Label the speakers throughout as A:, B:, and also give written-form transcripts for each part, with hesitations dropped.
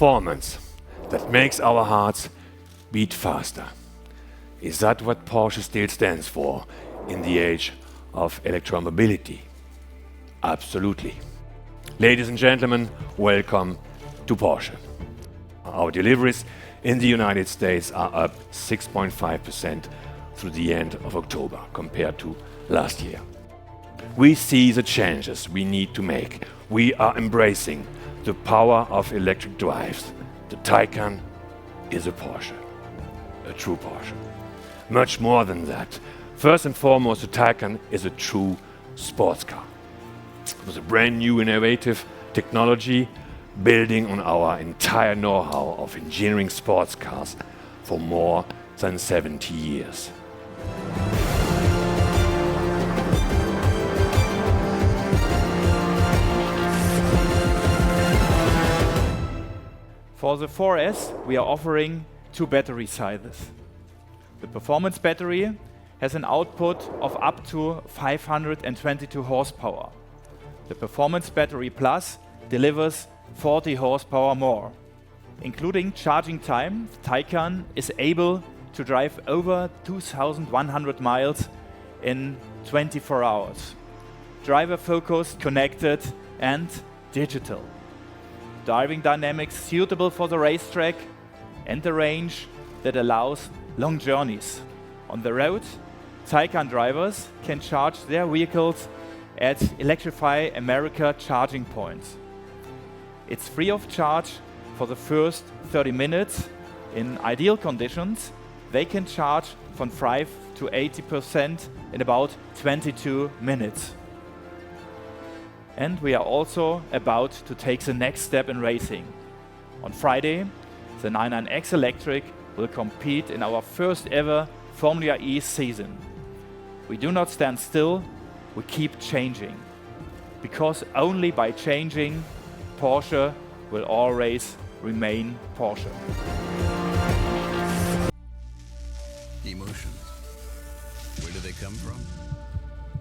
A: Performance that makes our hearts beat faster. Is that what Porsche still stands for in the age of electromobility? Absolutely. Ladies and gentlemen, welcome to Porsche. Our deliveries in the United States are up 6.5% through the end of October compared to last year. We see the changes we need to make. We are embracing the power of electric drives. The Taycan is a Porsche, a true Porsche. Much more than that. First and foremost, the Taycan is a true sports car. With a brand new innovative technology building on our entire know-how of engineering sports cars for more than 70 years.
B: For the 4S, we are offering two battery sizes. The performance battery has an output of up to 522 horsepower. The Performance Battery Plus delivers 40 horsepower more. Including charging time, the Taycan is able to drive over 2,100 miles in 24 hours. Driver focused, connected and digital. Driving dynamics suitable for the racetrack and the range that allows long journeys. On the road, Taycan drivers can charge their vehicles at Electrify America charging points. It's free of charge for the first 30 minutes. In ideal conditions, they can charge from 5 to 80% in about 22 minutes. And we are also about to take the next step in racing. On Friday, the 99X Electric will compete in our first ever Formula E season. We do not stand still, we keep changing. Because only by changing, Porsche will always remain Porsche.
C: Emotions. Where do they come from?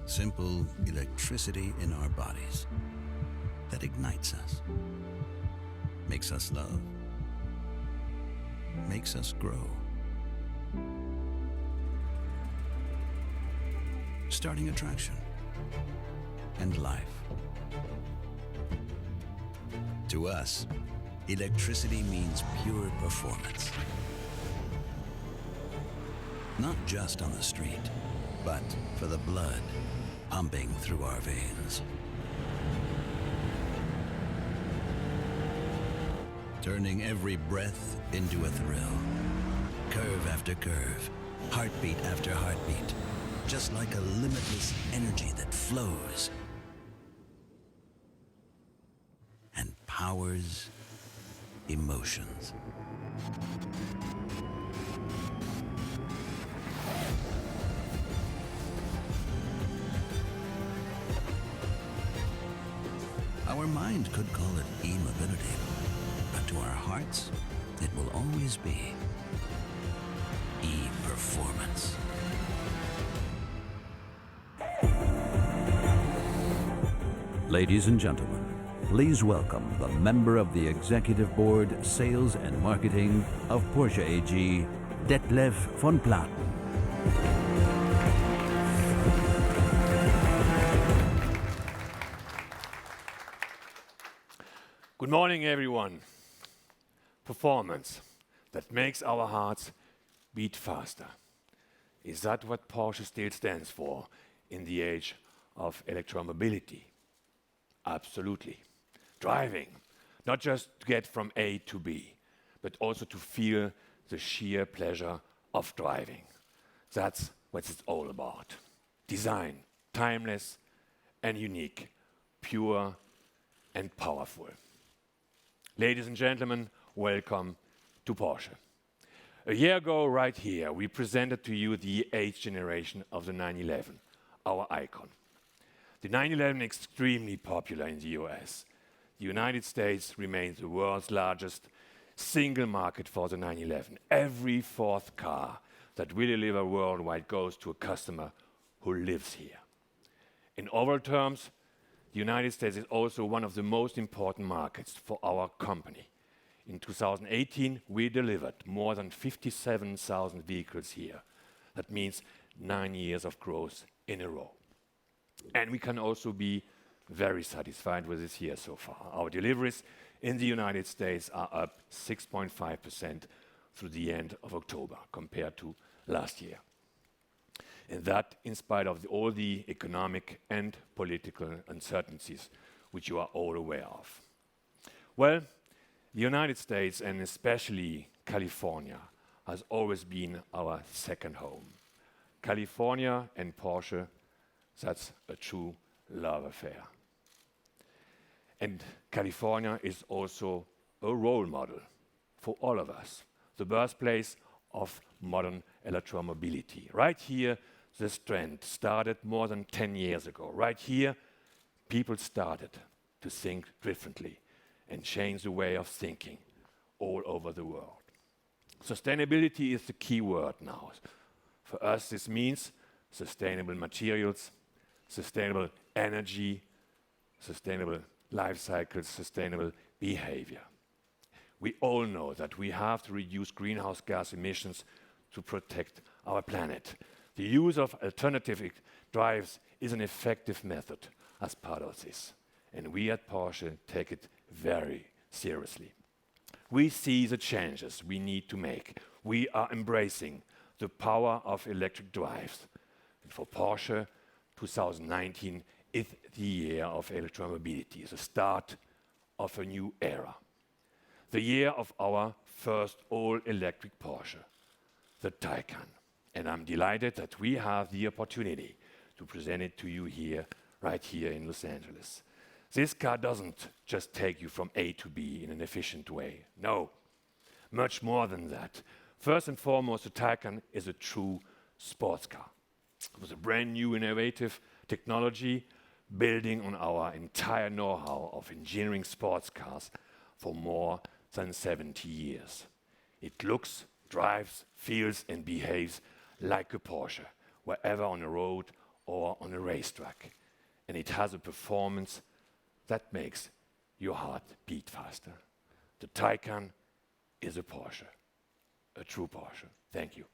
C: Simple electricity in our bodies that ignites us, makes us love, makes us grow. Starting attraction and life. To us, electricity means pure performance. Not just on the street, but for the blood pumping through our veins. Turning every breath into a thrill. Curve after curve, heartbeat after heartbeat. Just like a limitless energy that flows and powers emotions. Our mind could call it e-mobility, but to our hearts, it will always be e-performance.
D: Ladies and gentlemen, please welcome the member of the Executive Board, Sales and Marketing of Porsche AG, Detlef von Platen.
A: Good morning, everyone. Performance that makes our hearts beat faster. Is that what Porsche still stands for in the age of electromobility? Absolutely. Driving, not just to get from A to B, but also to feel the sheer pleasure of driving. That's what it's all about. Design, timeless and unique, pure and powerful. Ladies and gentlemen, welcome to Porsche. A year ago, right here, we presented to you the 8th generation of the 911, our icon. The 911 is extremely popular in the US. The United States remains the world's largest single market for the 911. Every fourth car that we deliver worldwide goes to a customer who lives here. In overall terms, the United States is also one of the most important markets for our company. In 2018, we delivered more than 57,000 vehicles here. That means 9 years of growth in a row. And we can also be very satisfied with this year so far. Our deliveries in the United States are up 6.5% through the end of October compared to last year. And that in spite of all the economic and political uncertainties which you are all aware of. Well, the United States and especially California has always been our second home. California and Porsche, that's a true love affair. And California is also a role model for all of us, the birthplace of modern electromobility. Right here, this trend started more than 10 years ago. Right here, people started to think differently and change the way of thinking all over the world. Sustainability is the key word now. For us, this means sustainable materials, sustainable energy, sustainable life cycles, sustainable behavior. We all know that we have to reduce greenhouse gas emissions to protect our planet. The use of alternative drives is an effective method as part of this, and we at Porsche take it very seriously. We see the changes we need to make. We are embracing the power of electric drives. And for Porsche, 2019 is the year of electromobility, the start of a new era. The year of our first all-electric Porsche, the Taycan. And I'm delighted that we have the opportunity to present it to you here, right here in Los Angeles. This car doesn't just take you from A to B in an efficient way. No, much more than that. First and foremost, the Taycan is a true sports car with a brand new innovative technology building on our entire know-how of engineering sports cars for more than 70 years. It looks, drives, feels and behaves like a Porsche, wherever on the road or on a racetrack. And it has a performance that makes your heart beat faster. The Taycan is a Porsche, a true Porsche. Thank you.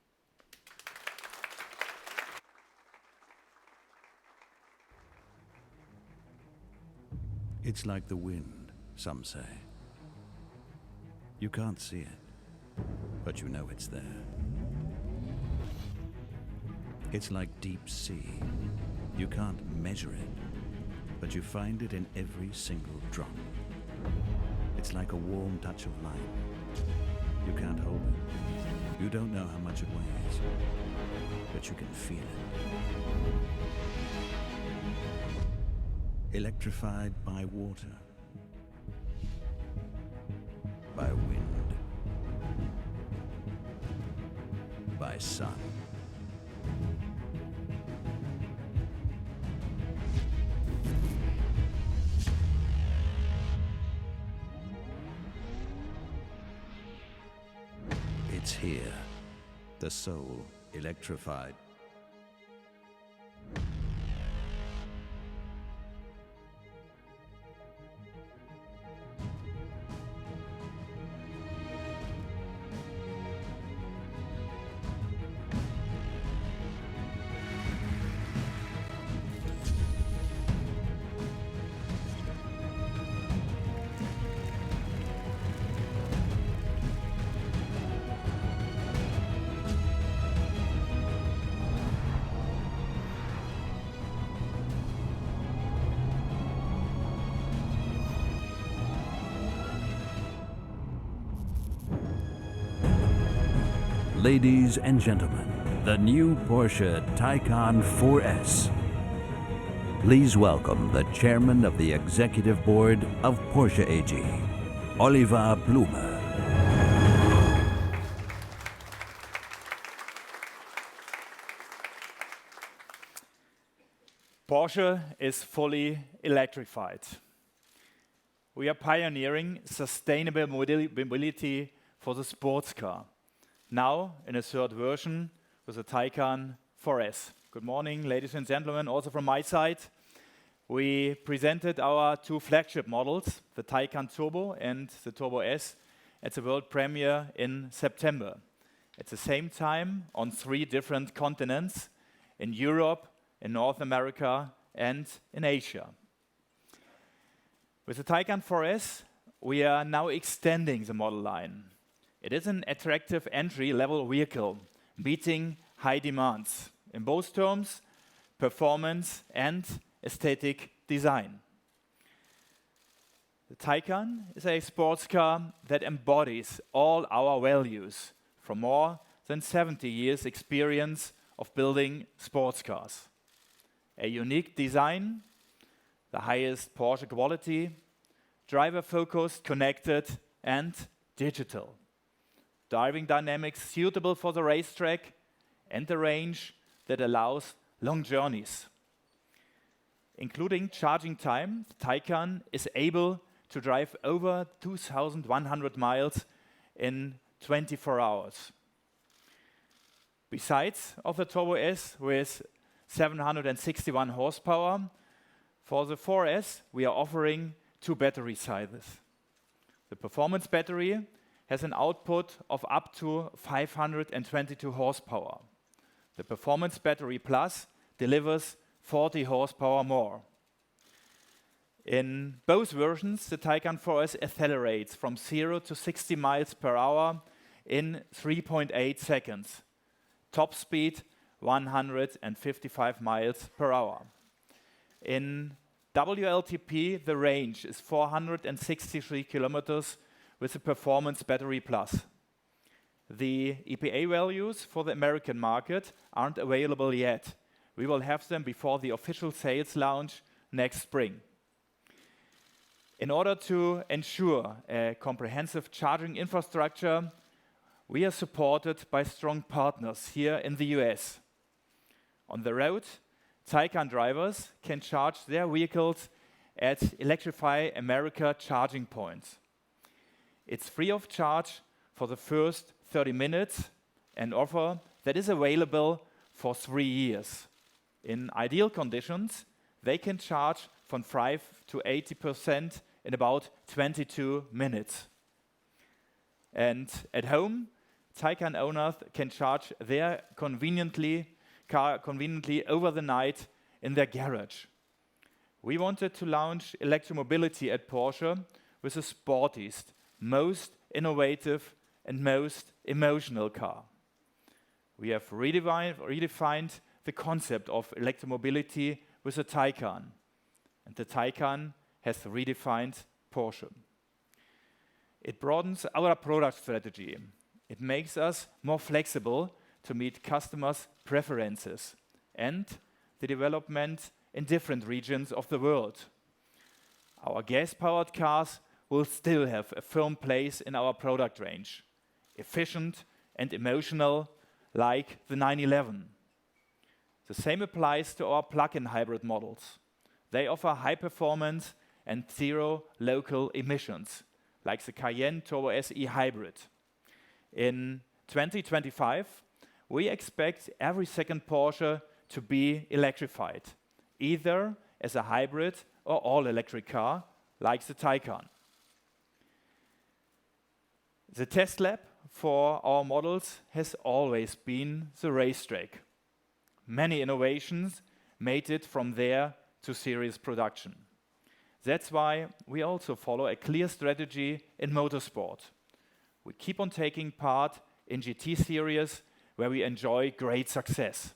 D: It's like the wind, some say. You can't see it, but you know it's there. It's like deep sea. You can't measure it, but you find it in every single drop. It's like a warm touch of light. You can't hold it. You don't know how much it weighs, but you can feel it. Electrified by water, by wind, by sun. It's here, the soul electrified. Ladies and gentlemen, the new Porsche Taycan 4S. Please welcome the chairman of the executive board of Porsche AG, Oliver Blume.
B: Porsche is fully electrified. We are pioneering sustainable mobility for the sports car. Now in a third version with the Taycan 4S. Good morning, ladies and gentlemen, also from my side. We presented our two flagship models, the Taycan Turbo and the Turbo S, at the world premiere in September. At the same time, on 3 different continents, in Europe, in North America, and in Asia. With the Taycan 4S, we are now extending the model line. It is an attractive entry-level vehicle, meeting high demands in both terms, performance and aesthetic design. The Taycan is a sports car that embodies all our values from more than 70 years experience of building sports cars. A unique design, the highest Porsche quality, driver-focused, connected and digital. Driving dynamics suitable for the racetrack and the range that allows long journeys. Including charging time, the Taycan is able to drive over 2,100 miles in 24 hours. Besides of the Turbo S with 761 horsepower, for the 4S we are offering 2 battery sizes. The performance battery has an output of up to 522 horsepower. The Performance Battery Plus delivers 40 horsepower more. In both versions, the Taycan 4S accelerates from 0 to 60 miles per hour in 3.8 seconds. Top speed 155 miles per hour. In WLTP, the range is 463 kilometers with the Performance Battery Plus. The EPA values for the American market aren't available yet. We will have them before the official sales launch next spring. In order to ensure a comprehensive charging infrastructure, we are supported by strong partners here in the US. On the road, Taycan drivers can charge their vehicles at Electrify America charging points. It's free of charge for the first 30 minutes, an offer that is available for 3 years. In ideal conditions, they can charge from 5 to 80% in about 22 minutes. And at home, Taycan owners can charge their car conveniently over the night in their garage. We wanted to launch electromobility at Porsche with the sportiest, most innovative and most emotional car. We have redefined the concept of electromobility with the Taycan, and the Taycan has redefined Porsche. It broadens our product strategy. It makes us more flexible to meet customers' preferences and the development in different regions of the world. Our gas-powered cars will still have a firm place in our product range, efficient and emotional like the 911. The same applies to our plug-in hybrid models. They offer high performance and 0 local emissions, like the Cayenne Turbo SE Hybrid. In 2025, we expect every second Porsche to be electrified, either as a hybrid or all-electric car, like the Taycan. The test lab for our models has always been the racetrack. Many innovations made it from there to series production. That's why we also follow a clear strategy in motorsport. We keep on taking part in GT series where we enjoy great success.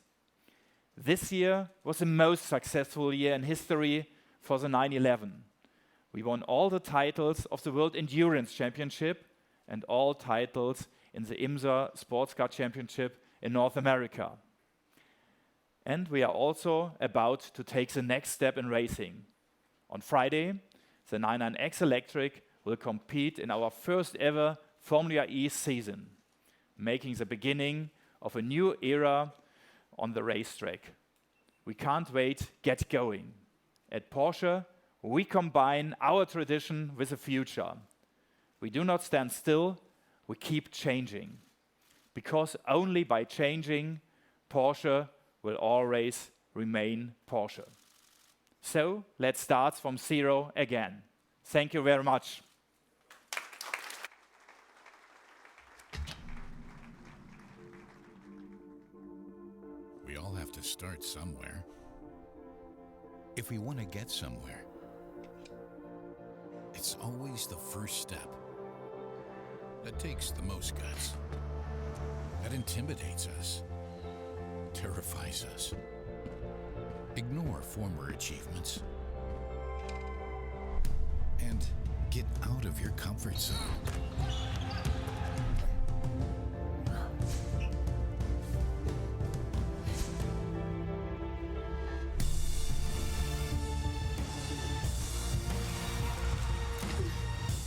B: This year was the most successful year in history for the 911. We won all the titles of the World Endurance Championship and all titles in the IMSA Sports Car Championship in North America. And we are also about to take the next step in racing. On Friday, the 99X Electric will compete in our first ever Formula E season, making the beginning of a new era on the racetrack. We can't wait, get going. At Porsche, we combine our tradition with the future. We do not stand still, we keep changing. Because only by changing, Porsche will always remain Porsche. So let's start from 0 again. Thank you very much.
E: all have to start somewhere. If we want to get somewhere, it's always the first step that takes the most guts, that intimidates us, terrifies us. Ignore former achievements and get out of your comfort zone.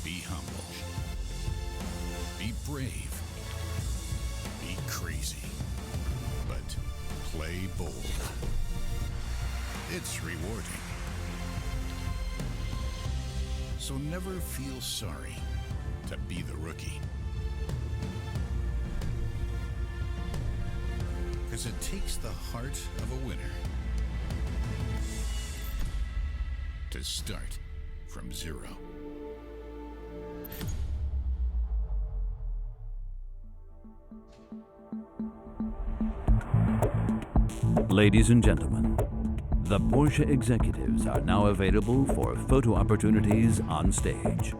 E: Be humble. Be brave. Be crazy. But play bold. It's rewarding. So never feel sorry to be the rookie. Because it takes the heart of a winner to start from zero.
D: Ladies and gentlemen, the Porsche executives are now available for photo opportunities on stage.